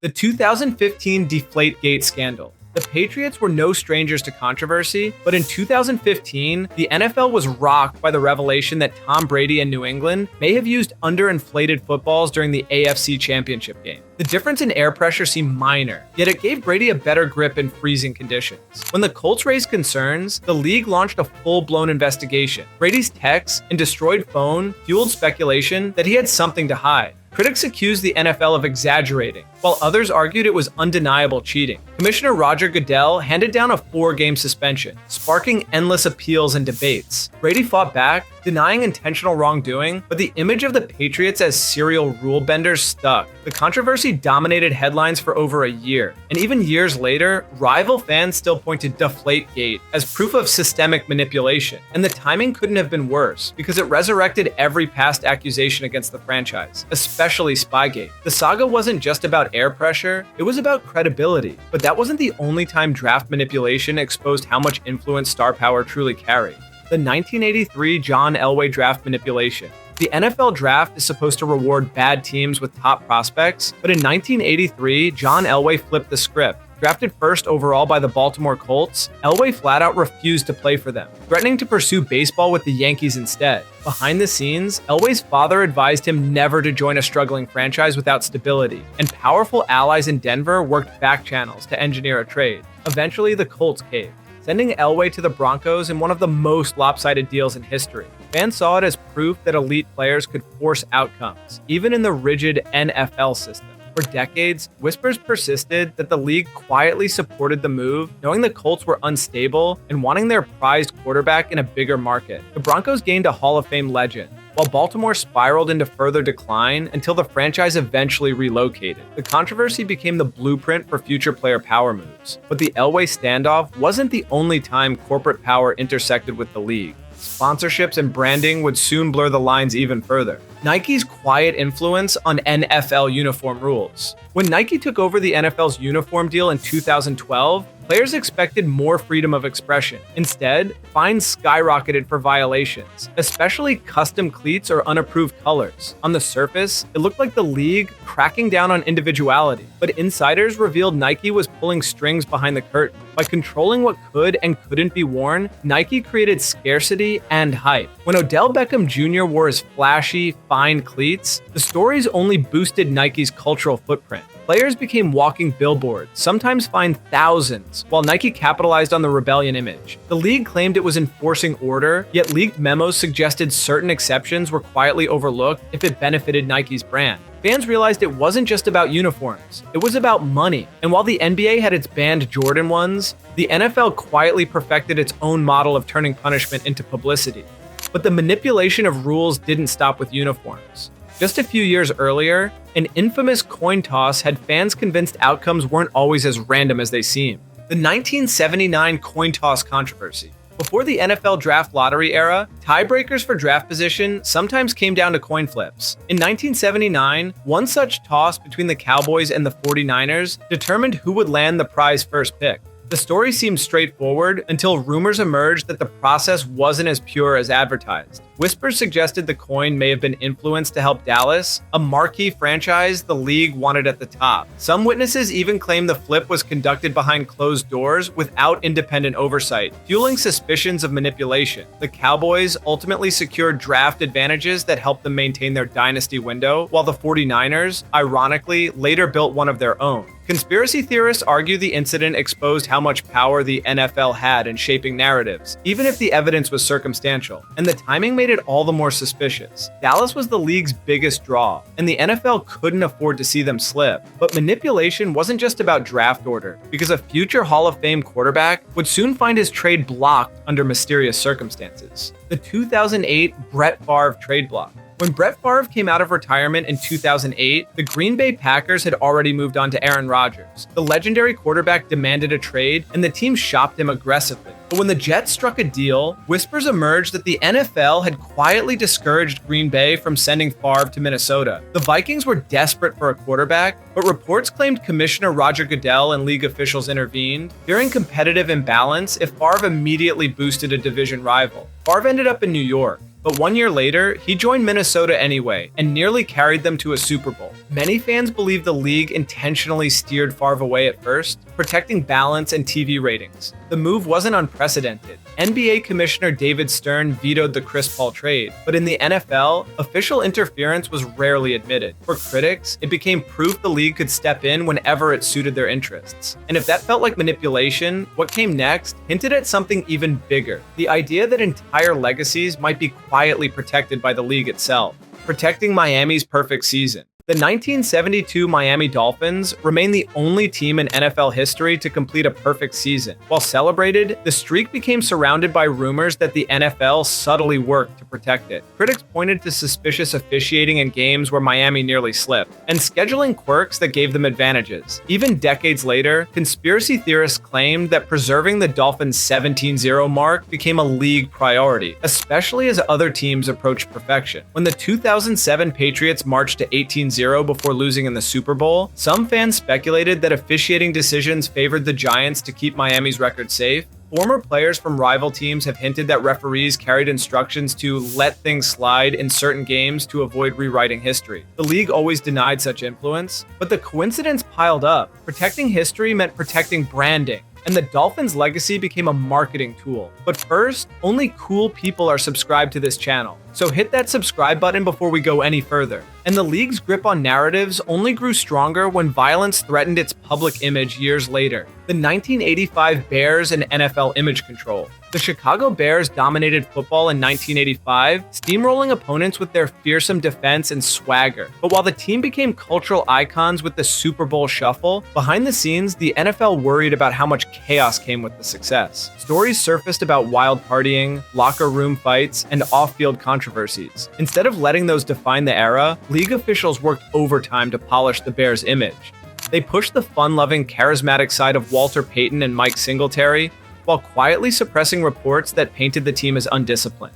The 2015 Deflategate scandal. The Patriots were no strangers to controversy, but in 2015, the NFL was rocked by the revelation that Tom Brady and New England may have used underinflated footballs during the AFC Championship game. The difference in air pressure seemed minor, yet it gave Brady a better grip in freezing conditions. When the Colts raised concerns, the league launched a full-blown investigation. Brady's texts and destroyed phone fueled speculation that he had something to hide. Critics accused the NFL of exaggerating, while others argued it was undeniable cheating. Commissioner Roger Goodell handed down a 4-game suspension, sparking endless appeals and debates. Brady fought back, denying intentional wrongdoing, but the image of the Patriots as serial rule benders stuck. The controversy dominated headlines for over a year, and even years later, rival fans still point to Deflategate as proof of systemic manipulation. And the timing couldn't have been worse, because it resurrected every past accusation against the franchise, especially Spygate. The saga wasn't just about air pressure, it was about credibility. But that wasn't the only time draft manipulation exposed how much influence star power truly carried. The 1983 John Elway draft manipulation. The NFL draft is supposed to reward bad teams with top prospects, but in 1983, John Elway flipped the script. Drafted first overall by the Baltimore Colts, Elway flat out refused to play for them, threatening to pursue baseball with the Yankees instead. Behind the scenes, Elway's father advised him never to join a struggling franchise without stability, and powerful allies in Denver worked back channels to engineer a trade. Eventually, the Colts caved, sending Elway to the Broncos in one of the most lopsided deals in history. Fans saw it as proof that elite players could force outcomes, even in the rigid NFL system. For decades, whispers persisted that the league quietly supported the move, knowing the Colts were unstable and wanting their prized quarterback in a bigger market. The Broncos gained a Hall of Fame legend, while Baltimore spiraled into further decline until the franchise eventually relocated. The controversy became the blueprint for future player power moves. But the Elway standoff wasn't the only time corporate power intersected with the league. Sponsorships and branding would soon blur the lines even further. Nike's quiet influence on NFL uniform rules. When Nike took over the NFL's uniform deal in 2012, players expected more freedom of expression. Instead, fines skyrocketed for violations, especially custom cleats or unapproved colors. On the surface, it looked like the league cracking down on individuality, but insiders revealed Nike was pulling strings behind the curtain. By controlling what could and couldn't be worn, Nike created scarcity and hype. When Odell Beckham Jr. wore his flashy, fine cleats, the stories only boosted Nike's cultural footprint. Players became walking billboards, sometimes fined thousands, while Nike capitalized on the rebellion image. The league claimed it was enforcing order, yet leaked memos suggested certain exceptions were quietly overlooked if it benefited Nike's brand. Fans realized it wasn't just about uniforms, it was about money. And while the NBA had its banned Jordan ones, the NFL quietly perfected its own model of turning punishment into publicity. But the manipulation of rules didn't stop with uniforms. Just a few years earlier, an infamous coin toss had fans convinced outcomes weren't always as random as they seemed. The 1979 coin toss controversy. Before the NFL draft lottery era, tiebreakers for draft position sometimes came down to coin flips. In 1979, one such toss between the Cowboys and the 49ers determined who would land the prize first pick. The story seemed straightforward until rumors emerged that the process wasn't as pure as advertised. Whispers suggested the coin may have been influenced to help Dallas, a marquee franchise the league wanted at the top. Some witnesses even claimed the flip was conducted behind closed doors without independent oversight, fueling suspicions of manipulation. The Cowboys ultimately secured draft advantages that helped them maintain their dynasty window, while the 49ers, ironically, later built one of their own. Conspiracy theorists argue the incident exposed how much power the NFL had in shaping narratives, even if the evidence was circumstantial, and the timing made it all the more suspicious. Dallas was the league's biggest draw, and the NFL couldn't afford to see them slip. But manipulation wasn't just about draft order, because a future Hall of Fame quarterback would soon find his trade blocked under mysterious circumstances. The 2008 Brett Favre trade block. When Brett Favre came out of retirement in 2008, the Green Bay Packers had already moved on to Aaron Rodgers. The legendary quarterback demanded a trade, and the team shopped him aggressively. But when the Jets struck a deal, whispers emerged that the NFL had quietly discouraged Green Bay from sending Favre to Minnesota. The Vikings were desperate for a quarterback, but reports claimed Commissioner Roger Goodell and league officials intervened, fearing competitive imbalance if Favre immediately boosted a division rival. Favre ended up in New York. But 1 year later, he joined Minnesota anyway and nearly carried them to a Super Bowl. Many fans believe the league intentionally steered Favre away at first, protecting balance and TV ratings. The move wasn't unprecedented. NBA Commissioner David Stern vetoed the Chris Paul trade, but in the NFL, official interference was rarely admitted. For critics, it became proof the league could step in whenever it suited their interests. And if that felt like manipulation, what came next hinted at something even bigger: the idea that entire legacies might be quietly protected by the league itself, protecting Miami's perfect season. The 1972 Miami Dolphins remain the only team in NFL history to complete a perfect season. While celebrated, the streak became surrounded by rumors that the NFL subtly worked to protect it. Critics pointed to suspicious officiating in games where Miami nearly slipped, and scheduling quirks that gave them advantages. Even decades later, conspiracy theorists claimed that preserving the Dolphins' 17-0 mark became a league priority, especially as other teams approached perfection. When the 2007 Patriots marched to 18-0 before losing in the Super Bowl, some fans speculated that officiating decisions favored the Giants to keep Miami's record safe. Former players from rival teams have hinted that referees carried instructions to let things slide in certain games to avoid rewriting history. The league always denied such influence, but the coincidence piled up. Protecting history meant protecting branding, and the Dolphins' legacy became a marketing tool. But first, only cool people are subscribed to this channel, so hit that subscribe button before we go any further. And the league's grip on narratives only grew stronger when violence threatened its public image years later. The 1985 Bears and NFL image control. The Chicago Bears dominated football in 1985, steamrolling opponents with their fearsome defense and swagger. But while the team became cultural icons with the Super Bowl shuffle, behind the scenes, the NFL worried about how much chaos came with the success. Stories surfaced about wild partying, locker room fights, and off-field controversies. Instead of letting those define the era, league officials worked overtime to polish the Bears' image. They pushed the fun-loving, charismatic side of Walter Payton and Mike Singletary, while quietly suppressing reports that painted the team as undisciplined.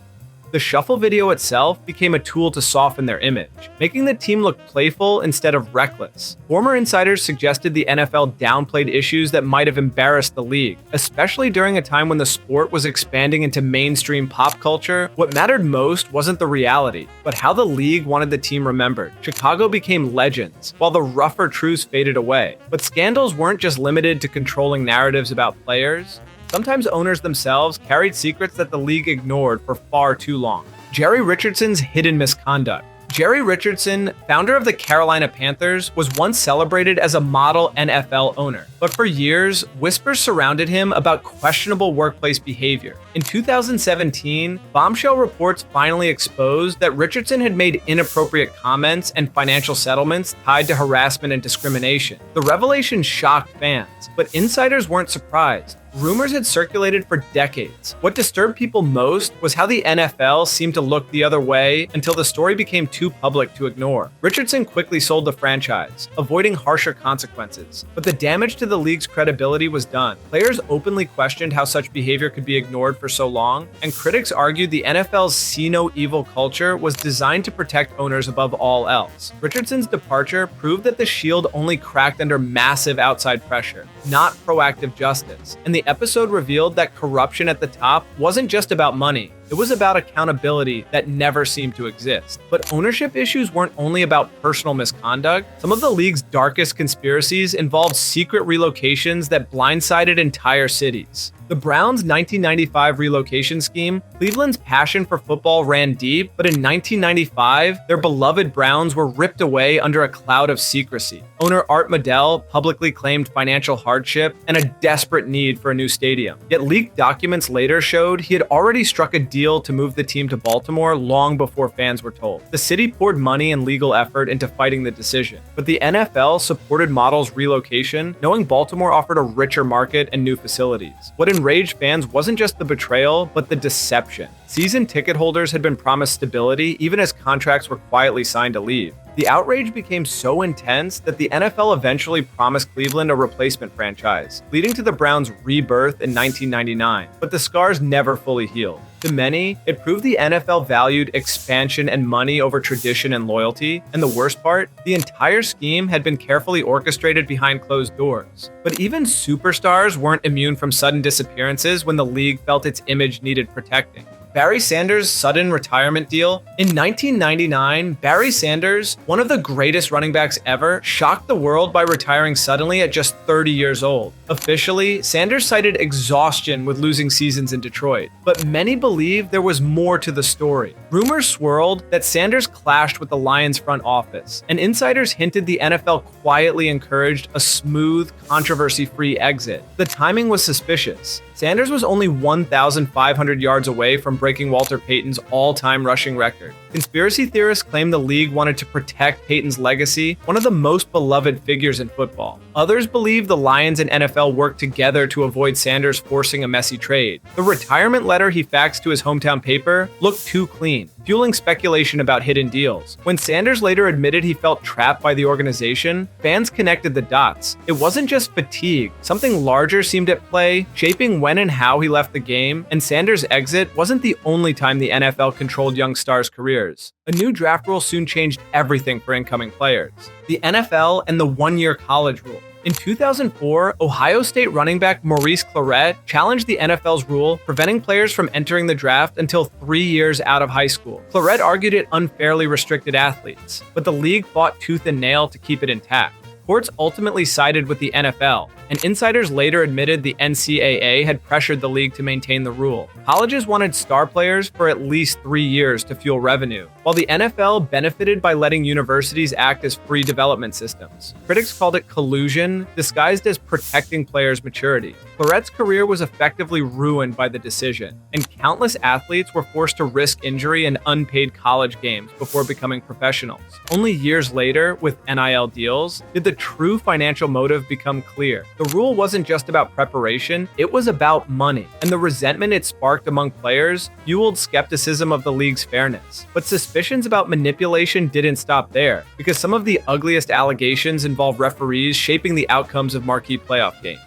The shuffle video itself became a tool to soften their image, making the team look playful instead of reckless. Former insiders suggested the NFL downplayed issues that might have embarrassed the league, especially during a time when the sport was expanding into mainstream pop culture. What mattered most wasn't the reality, but how the league wanted the team remembered. Chicago became legends, while the rougher truths faded away. But scandals weren't just limited to controlling narratives about players. Sometimes owners themselves carried secrets that the league ignored for far too long. Jerry Richardson's hidden misconduct. Jerry Richardson, founder of the Carolina Panthers, was once celebrated as a model NFL owner. But for years, whispers surrounded him about questionable workplace behavior. In 2017, bombshell reports finally exposed that Richardson had made inappropriate comments and financial settlements tied to harassment and discrimination. The revelation shocked fans, but insiders weren't surprised. Rumors had circulated for decades. What disturbed people most was how the NFL seemed to look the other way until the story became too public to ignore. Richardson quickly sold the franchise, avoiding harsher consequences. But the damage to the league's credibility was done. Players openly questioned how such behavior could be ignored for so long, and critics argued the NFL's see no evil culture was designed to protect owners above all else. Richardson's departure proved that the shield only cracked under massive outside pressure, not proactive justice. And the episode revealed that corruption at the top wasn't just about money. It was about accountability that never seemed to exist. But ownership issues weren't only about personal misconduct. Some of the league's darkest conspiracies involved secret relocations that blindsided entire cities. The Browns' 1995 relocation scheme, Cleveland's passion for football ran deep, but in 1995, their beloved Browns were ripped away under a cloud of secrecy. Owner Art Modell publicly claimed financial hardship and a desperate need for a new stadium. Yet leaked documents later showed he had already struck a deal to move the team to Baltimore long before fans were told. The city poured money and legal effort into fighting the decision, but the NFL supported Model's relocation, knowing Baltimore offered a richer market and new facilities. What enraged fans wasn't just the betrayal, but the deception. Season ticket holders had been promised stability even as contracts were quietly signed to leave. The outrage became so intense that the NFL eventually promised Cleveland a replacement franchise, leading to the Browns' rebirth in 1999. But the scars never fully healed. To many, it proved the NFL valued expansion and money over tradition and loyalty, and the worst part, the entire scheme had been carefully orchestrated behind closed doors. But even superstars weren't immune from sudden disappearances when the league felt its image needed protecting. Barry Sanders' sudden retirement deal. In 1999, Barry Sanders, one of the greatest running backs ever, shocked the world by retiring suddenly at just 30 years old. Officially, Sanders cited exhaustion with losing seasons in Detroit, but many believe there was more to the story. Rumors swirled that Sanders clashed with the Lions front office, and insiders hinted the NFL quietly encouraged a smooth, controversy-free exit. The timing was suspicious. Sanders was only 1,500 yards away from breaking Walter Payton's all-time rushing record. Conspiracy theorists claim the league wanted to protect Payton's legacy, one of the most beloved figures in football. Others believe the Lions and NFL worked together to avoid Sanders forcing a messy trade. The retirement letter he faxed to his hometown paper looked too clean, fueling speculation about hidden deals. When Sanders later admitted he felt trapped by the organization, fans connected the dots. It wasn't just fatigue. Something larger seemed at play, shaping when and how he left the game, and Sanders' exit wasn't the only time the NFL controlled young stars' careers. A new draft rule soon changed everything for incoming players. The NFL and the one-year college rule. In 2004, Ohio State running back Maurice Clarett challenged the NFL's rule preventing players from entering the draft until 3 years out of high school. Clarett argued it unfairly restricted athletes, but the league fought tooth and nail to keep it intact. Courts ultimately sided with the NFL, and insiders later admitted the NCAA had pressured the league to maintain the rule. Colleges wanted star players for at least 3 years to fuel revenue, while the NFL benefited by letting universities act as free development systems. Critics called it collusion, disguised as protecting players' maturity. Clarett's career was effectively ruined by the decision, and countless athletes were forced to risk injury in unpaid college games before becoming professionals. Only years later, with NIL deals, did the true financial motive become clear. The rule wasn't just about preparation, it was about money, and the resentment it sparked among players fueled skepticism of the league's fairness. But suspicions about manipulation didn't stop there, because some of the ugliest allegations involve referees shaping the outcomes of marquee playoff games.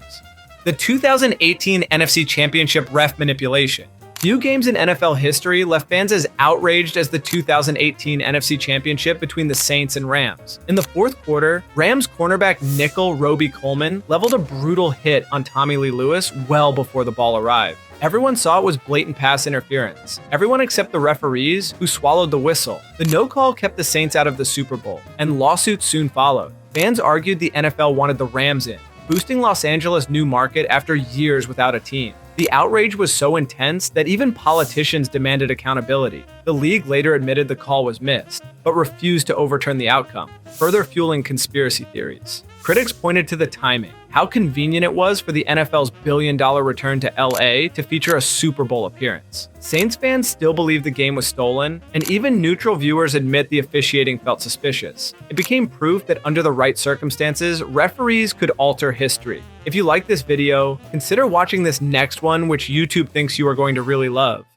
The 2018 NFC Championship ref manipulation. Few games in NFL history left fans as outraged as the 2018 NFC Championship between the Saints and Rams. In the fourth quarter, Rams cornerback nickel Roby Coleman leveled a brutal hit on Tommy Lee Lewis well before the ball arrived. Everyone saw it was blatant pass interference. Everyone except the referees, who swallowed the whistle. The no call kept the Saints out of the Super Bowl, and lawsuits soon followed. Fans argued the NFL wanted the Rams in, boosting Los Angeles' new market after years without a team. The outrage was so intense that even politicians demanded accountability. The league later admitted the call was missed, but refused to overturn the outcome, further fueling conspiracy theories. Critics pointed to the timing, how convenient it was for the NFL's billion-dollar return to LA to feature a Super Bowl appearance. Saints fans still believe the game was stolen, and even neutral viewers admit the officiating felt suspicious. It became proof that under the right circumstances, referees could alter history. If you like this video, consider watching this next one, which YouTube thinks you are going to really love.